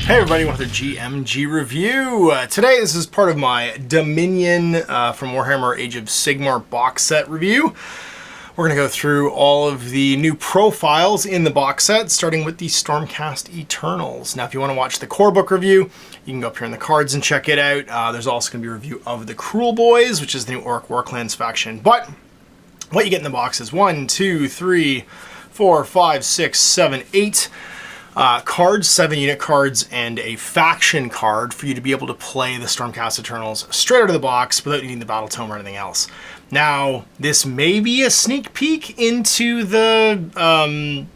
Hey everybody, welcome to GMG review. Today this is part of my Dominion from Warhammer Age of Sigmar box set review. We're going to go through all of the new profiles in the box set, starting with the Stormcast Eternals. Now if you want to watch the core book review, you can go up here in the cards and check it out. There's also going to be a review of the Cruel Boys, which is the new Orc Warclans faction. But what you get in the box is 1, 2, 3, 4, 5, 6, 7, 8 cards, 7 unit cards, and a faction card for you to be able to play the Stormcast Eternals straight out of the box without needing the Battle Tome or anything else. Now, this may be a sneak peek into the,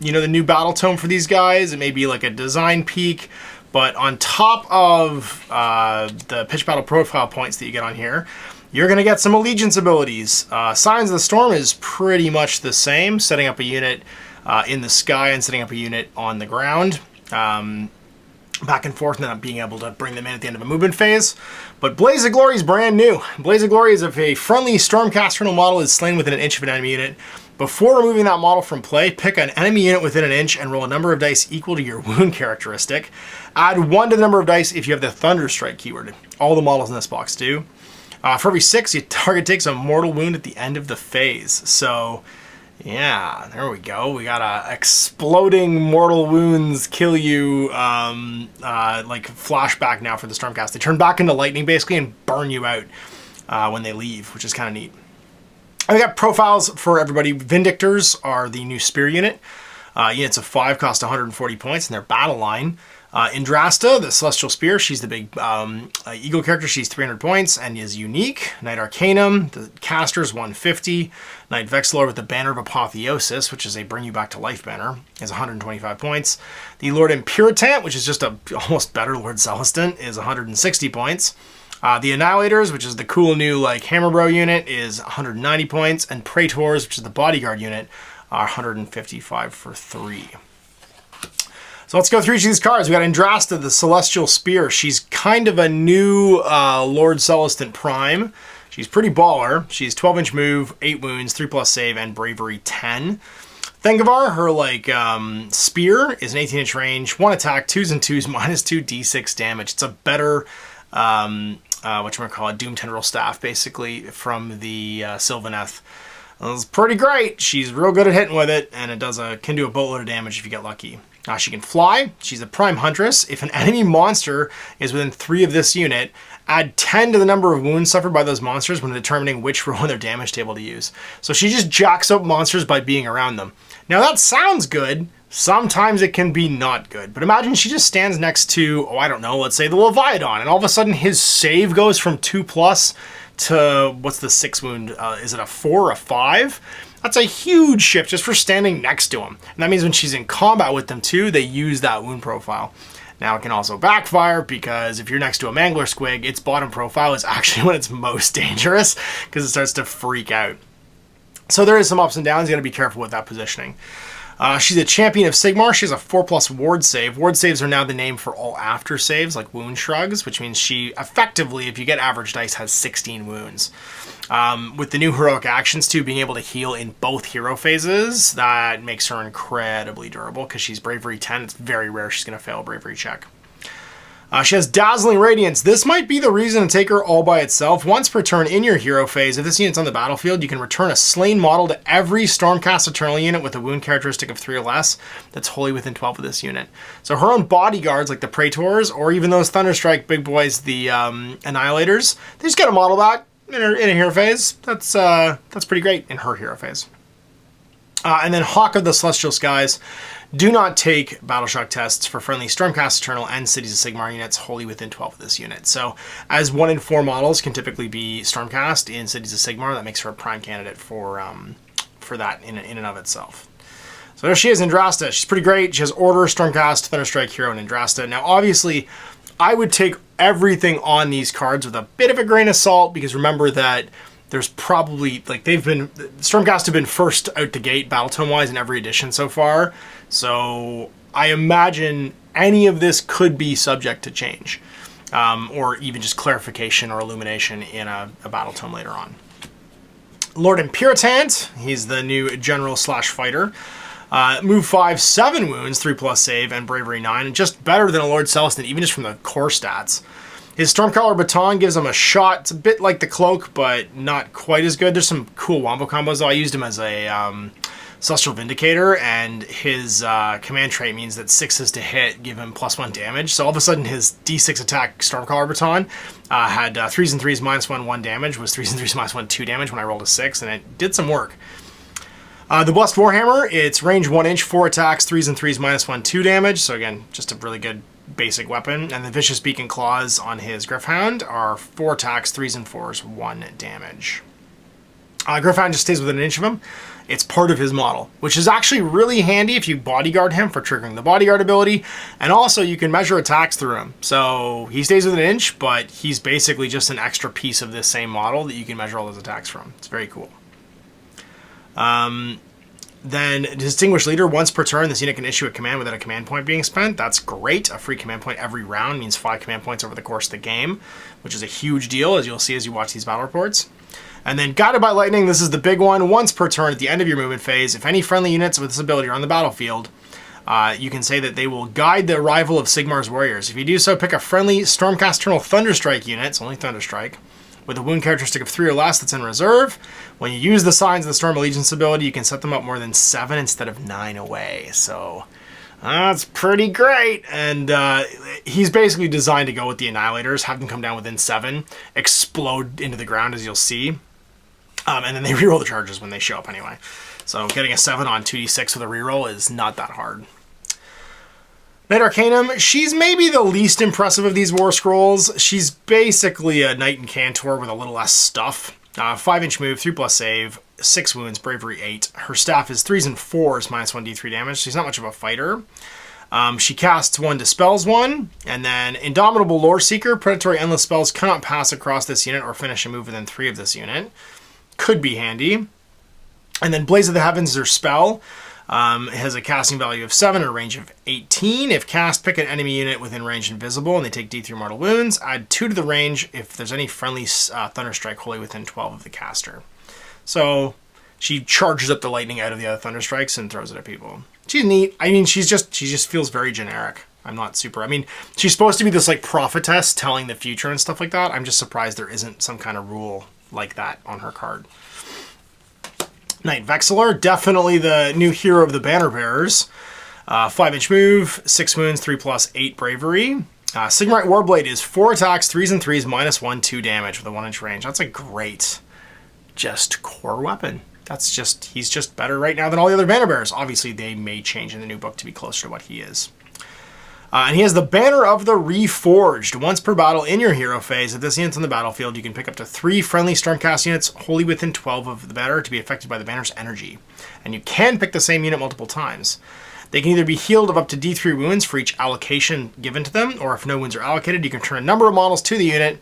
the new Battle Tome for these guys. It may be like a design peek, but on top of the pitch battle profile points that you get on here, you're going to get some allegiance abilities. Signs of the Storm is pretty much the same, setting up a unit in the sky and setting up a unit on the ground, back and forth, and then being able to bring them in at the end of a movement phase. But Blaze of Glory is brand new. Blaze of Glory is if a friendly Stormcast Eternal model is slain within an inch of an enemy unit. Before removing that model from play, pick an enemy unit within an inch and roll a number of dice equal to your wound characteristic. Add 1 to the number of dice if you have the Thunderstrike keyword. All the models in this box do. For every 6, your target takes a mortal wound at the end of the phase. So, yeah, there we go. We got a exploding mortal wounds kill you like flashback now for the Stormcast. They turn back into lightning basically and burn you out when they leave, which is kind of neat. And we got profiles for everybody. Vindictors are the new spear unit. Units of 5 cost 140 points in their battle line. Andrasta, the Celestial Spear, she's the big eagle character. She's 300 points and is unique. Knight Arcanum, the caster's 150. Knight Vexillar with the Banner of Apotheosis, which is a bring you back to life banner, is 125 points. The Lord and Puritan, which is just a almost better Lord Celestin, is 160 points. The Annihilators, which is the cool new like Hammer Bro unit, is 190 points. And Praetors, which is the bodyguard unit, are 155 for 3. So let's go through each of these cards. We got Andrasta, the Celestial Spear. She's kind of a new Lord Celestin Prime. She's pretty baller. She's 12-inch move, 8 wounds, 3+ save, and bravery 10. Thengavar, her spear is an 18-inch range, 1 attack, 2s and 2s, -2 d6 damage. It's a better Doom Tendril Staff, basically, from the Sylvaneth. It's pretty great. She's real good at hitting with it, and it can do a boatload of damage if you get lucky. She can fly. She's a Prime Huntress. If an enemy monster is within 3 of this unit, add 10 to the number of wounds suffered by those monsters when determining which row in their damage table to use. So she just jacks up monsters by being around them. Now that sounds good. Sometimes it can be not good. But imagine she just stands next to, let's say the Leviathan, and all of a sudden his save goes from 2+ to, what's the 6 wound? Is it a 4 or a 5? That's a huge shift just for standing next to him. And that means when she's in combat with them too, they use that wound profile. Now it can also backfire because if you're next to a Mangler Squig, its bottom profile is actually when it's most dangerous because it starts to freak out. So there is some ups and downs. You gotta be careful with that positioning. She's a champion of Sigmar. She has a 4+ ward save. Ward saves are now the name for all after saves, like wound shrugs, which means she effectively, if you get average dice, has 16 wounds. With the new heroic actions too, being able to heal in both hero phases, that makes her incredibly durable because she's bravery 10. It's very rare she's going to fail a bravery check. She has Dazzling Radiance. This might be the reason to take her all by itself. Once per turn in your hero phase, if this unit's on the battlefield, you can return a slain model to every Stormcast Eternal unit with a wound characteristic of 3 or less that's wholly within 12 of this unit. So her own bodyguards, like the Praetors, or even those Thunderstrike big boys, the Annihilators, they just get a model back in a hero phase. That's pretty great in her hero phase. And then Hawk of the Celestial Skies. Do not take Battleshock tests for friendly Stormcast Eternal and Cities of Sigmar units wholly within 12 of this unit. So as 1 in 4 models can typically be Stormcast in Cities of Sigmar, that makes her a prime candidate for that in and of itself. So there she is, Andrasta. She's pretty great. She has Order, Stormcast, Thunderstrike, Hero, and Andrasta. Now obviously I would take everything on these cards with a bit of a grain of salt because remember that there's probably, Stormcast have been first out the gate Battle Tome-wise in every edition so far. So I imagine any of this could be subject to change. Or even just clarification or illumination in a Battle Tome later on. Lord and Puritan, he's the new general/fighter. Move 5, 7 wounds, 3+ save, and bravery 9, and just better than a Lord Celestin, even just from the core stats. His Stormcaller Baton gives him a shot. It's a bit like the Cloak, but not quite as good. There's some cool wombo combos, though. I used him as a Celestial Vindicator, and his command trait means that 6s to hit give him +1 damage. So all of a sudden, his D6 attack Stormcaller Baton had 3s and 3s -1, 1 damage, was 3s and 3s -1, 2 damage when I rolled a 6, and it did some work. The Blessed Warhammer, it's range 1 inch, 4 attacks, 3s and 3s -1, 2 damage. So again, just a really good basic weapon. And the Vicious Beak and Claws on his Gryph-hound are 4 attacks, 3s and 4s, 1 damage. Gryph-hound just stays within an inch of him. It's part of his model, which is actually really handy if you bodyguard him for triggering the bodyguard ability. And also you can measure attacks through him. So he stays within an inch, but he's basically just an extra piece of this same model that you can measure all those attacks from. It's very cool. Then Distinguished Leader, once per turn, this unit can issue a command without a command point being spent. That's great. A free command point every round means 5 command points over the course of the game, which is a huge deal, as you'll see as you watch these battle reports. And then Guided by Lightning, this is the big one. Once per turn at the end of your movement phase, if any friendly units with this ability are on the battlefield, you can say that they will guide the arrival of Sigmar's warriors. If you do so, pick a friendly Stormcast Eternal Thunderstrike unit, it's only Thunderstrike, with a wound characteristic of 3 or less that's in reserve. When you use the Signs of the Storm Allegiance ability, you can set them up more than 7 instead of 9 away. So that's pretty great. And he's basically designed to go with the Annihilators, have them come down within 7, explode into the ground, as you'll see. And then they reroll the charges when they show up anyway. So getting a 7 on 2d6 with a reroll is not that hard. Knight Arcanum, she's maybe the least impressive of these Warscrolls. She's basically a Knight Incantor with a little less stuff. 5-inch move, 3+ save, 6 wounds, bravery 8. Her staff is 3s and 4s, -1 d3 damage. She's not much of a fighter. She casts 1, dispels 1, and then Indomitable Lore Seeker, predatory endless spells cannot pass across this unit or finish a move within 3 of this unit. Could be handy. And then Blaze of the Heavens is her spell. It has a casting value of 7 and a range of 18. If cast, pick an enemy unit within range invisible, and they take D3 mortal wounds. Add 2 to the range if there's any friendly Thunderstrike wholly within 12 of the caster. So she charges up the lightning out of the other Thunderstrikes and throws it at people. She's neat. I mean, she just feels very generic. I'm not super... I mean, she's supposed to be this like prophetess telling the future and stuff like that. I'm just surprised there isn't some kind of rule like that on her card. Knight Vexillar, definitely the new hero of the Banner Bearers. 5-inch move, 6 wounds, 3+ 8 bravery. Sigmarite Warblade is 4 attacks, 3s and 3s, -1, 2 damage with a 1-inch range. That's a great, just core weapon. That's just, he's just better right now than all the other Banner Bearers. Obviously, they may change in the new book to be closer to what he is. And he has the Banner of the Reforged. Once per battle in your hero phase, if this unit's on the battlefield, you can pick up to 3 friendly Stormcast units wholly within 12 of the banner to be affected by the banner's energy. And you can pick the same unit multiple times. They can either be healed of up to D3 wounds for each allocation given to them, or if no wounds are allocated, you can turn a number of models to the unit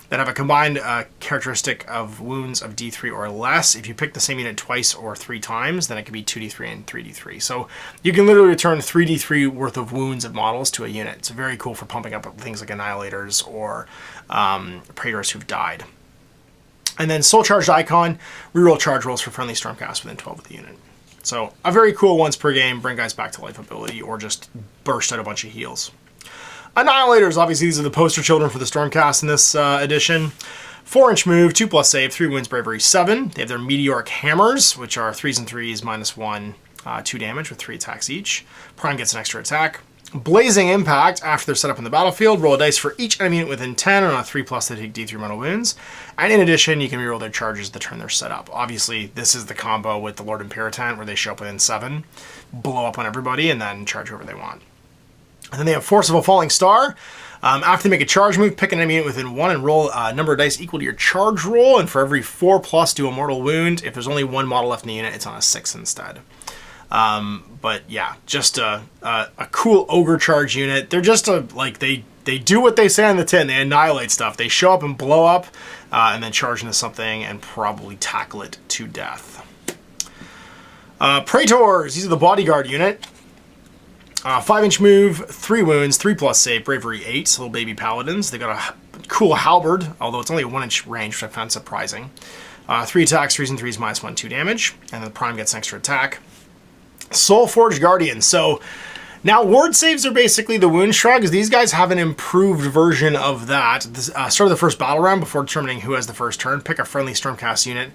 that have a combined characteristic of wounds of D3 or less. If you pick the same unit twice or 3 times, then it can be 2d3 and 3d3. So you can literally return 3d3 worth of wounds of models to a unit. It's very cool for pumping up things like Annihilators or Praetors who've died. And then Soul Charged Icon, reroll charge rolls for friendly Stormcast within 12 of the unit. So a very cool once per game, bring guys back to life ability, or just burst out a bunch of heals. Annihilators, obviously these are the poster children for the Stormcast in this edition. 4-inch move, 2+ save, 3 wounds, bravery 7. They have their Meteoric Hammers, which are 3s and 3s, -1, 2 damage with 3 attacks each. Prime gets an extra attack. Blazing Impact, after they're set up in the battlefield, roll a dice for each enemy unit within 10, and on a 3+, they take D3 mortal wounds. And in addition, you can reroll their charges the turn they're set up. Obviously, this is the combo with the Lord and Puritan, where they show up within 7, blow up on everybody, and then charge whoever they want. And then they have Force of a Falling Star. After they make a charge move, pick an enemy unit within 1 and roll a number of dice equal to your charge roll, and for every 4+, do a mortal wound. If there's only 1 model left in the unit, it's on a 6 instead. But yeah, just a cool ogre charge unit. They're just they do what they say on the tin. They annihilate stuff. They show up and blow up, and then charge into something and probably tackle it to death. Praetors, these are the bodyguard unit. 5-inch move, 3 wounds, 3+ save, bravery 8, little baby paladins. They got a cool halberd, although it's only a 1-inch range, which I found surprising. 3 attacks, 3s and 3s, -1, 2 damage, and then the prime gets an extra attack. Soulforged Guardians. So now ward saves are basically the wound shrugs. These guys have an improved version of that. Start of the first battle round, before determining who has the first turn, pick a friendly Stormcast unit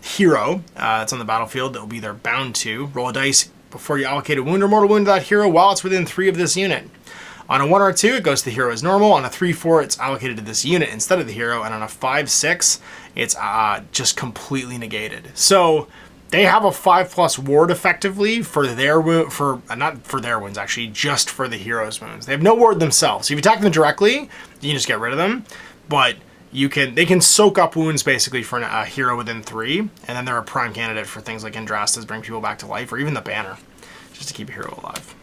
hero that's on the battlefield that will be there bound to. Roll a dice before you allocate a wound or mortal wound to that hero while it's within 3 of this unit. On a 1 or a 2, it goes to the hero as normal. On a 3-4, it's allocated to this unit instead of the hero. And on a 5-6, it's just completely negated. So they have a 5+ ward effectively for their not for their wounds, actually, just for the hero's wounds. They have no ward themselves. So if you attack them directly, you can just get rid of them. But they can soak up wounds basically for a hero within 3, and then they're a prime candidate for things like Andrasta's bring people back to life, or even the banner, just to keep a hero alive.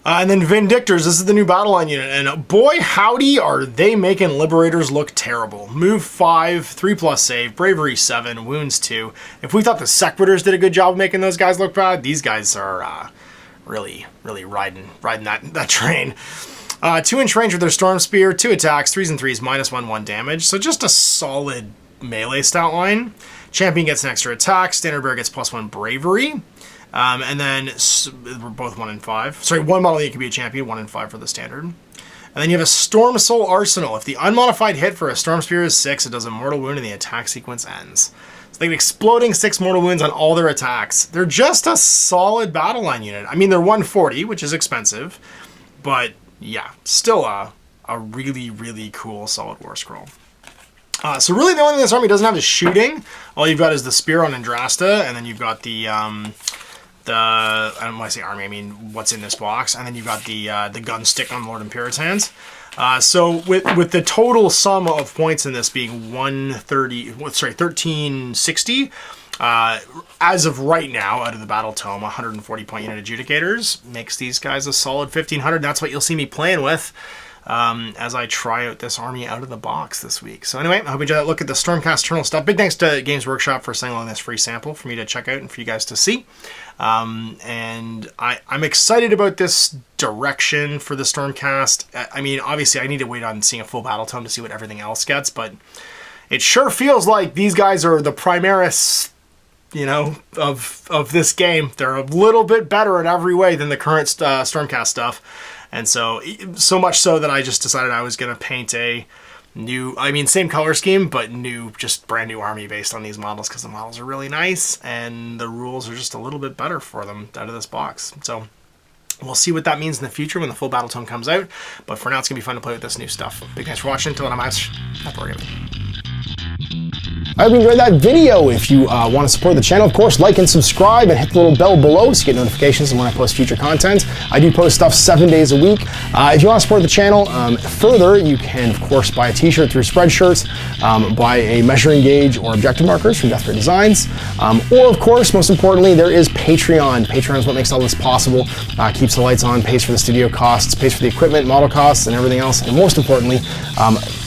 And then Vindictors, this is the new battle line unit, and boy howdy are they making Liberators look terrible. Move 5, 3+ save, bravery 7, wounds 2. If we thought the Sequitors did a good job of making those guys look bad, these guys are really riding that train. 2-inch range with their Storm Spear, 2 attacks, 3s and 3s, -1/1 damage. So just a solid melee stat line. Champion gets an extra attack. Standard Bearer gets +1 bravery. And then we're both 1 and 5. Sorry, one model unit can be a champion, 1 and 5 for the standard. And then you have a Storm Soul Arsenal. If the unmodified hit for a Storm Spear is 6, it does a mortal wound and the attack sequence ends. So they get exploding 6 mortal wounds on all their attacks. They're just a solid battle line unit. I mean, they're 140, which is expensive, but yeah, still a really, really cool solid war scroll. So really the only thing this army doesn't have is shooting. All you've got is the spear on Andrasta, and then you've got the I don't want to say army, I mean what's in this box, and then you've got the gun stick on Lord and Puritans. So with the total sum of points in this being 1360, as of right now, out of the Battle Tome, 140 point unit adjudicators makes these guys a solid 1500. That's what you'll see me playing with as I try out this army out of the box this week. So anyway, I hope you enjoyed that look at the Stormcast Eternals stuff. Big thanks to Games Workshop for sending along this free sample for me to check out and for you guys to see. And I'm excited about this direction for the Stormcast. I mean, obviously I need to wait on seeing a full Battle Tome to see what everything else gets, but it sure feels like these guys are the Primaris, you know, of this game. They're a little bit better in every way than the current Stormcast stuff. And so much so that I just decided I was going to paint a new, I mean, same color scheme, but new, just brand new army based on these models, because the models are really nice and the rules are just a little bit better for them out of this box. So we'll see what that means in the future when the full Battle Tome comes out. But for now, it's going to be fun to play with this new stuff. Big thanks for watching. Until then, I'm Ash. Happy Wargaming. I hope you enjoyed that video. If you want to support the channel, of course, like and subscribe and hit the little bell below so you get notifications when I post future content. I do post stuff 7 days a week. If you want to support the channel further, you can, of course, buy a t-shirt through Spreadshirts, buy a measuring gauge or objective markers from Deathray Designs, or, of course, most importantly, there is Patreon. Patreon is what makes all this possible, keeps the lights on, pays for the studio costs, pays for the equipment, model costs, and everything else, and most importantly,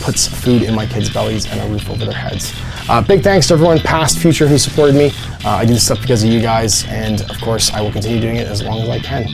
puts food in my kids' bellies and a roof over their heads. Big thanks to everyone, past, future, who supported me. I do this stuff because of you guys, and of course, I will continue doing it as long as I can.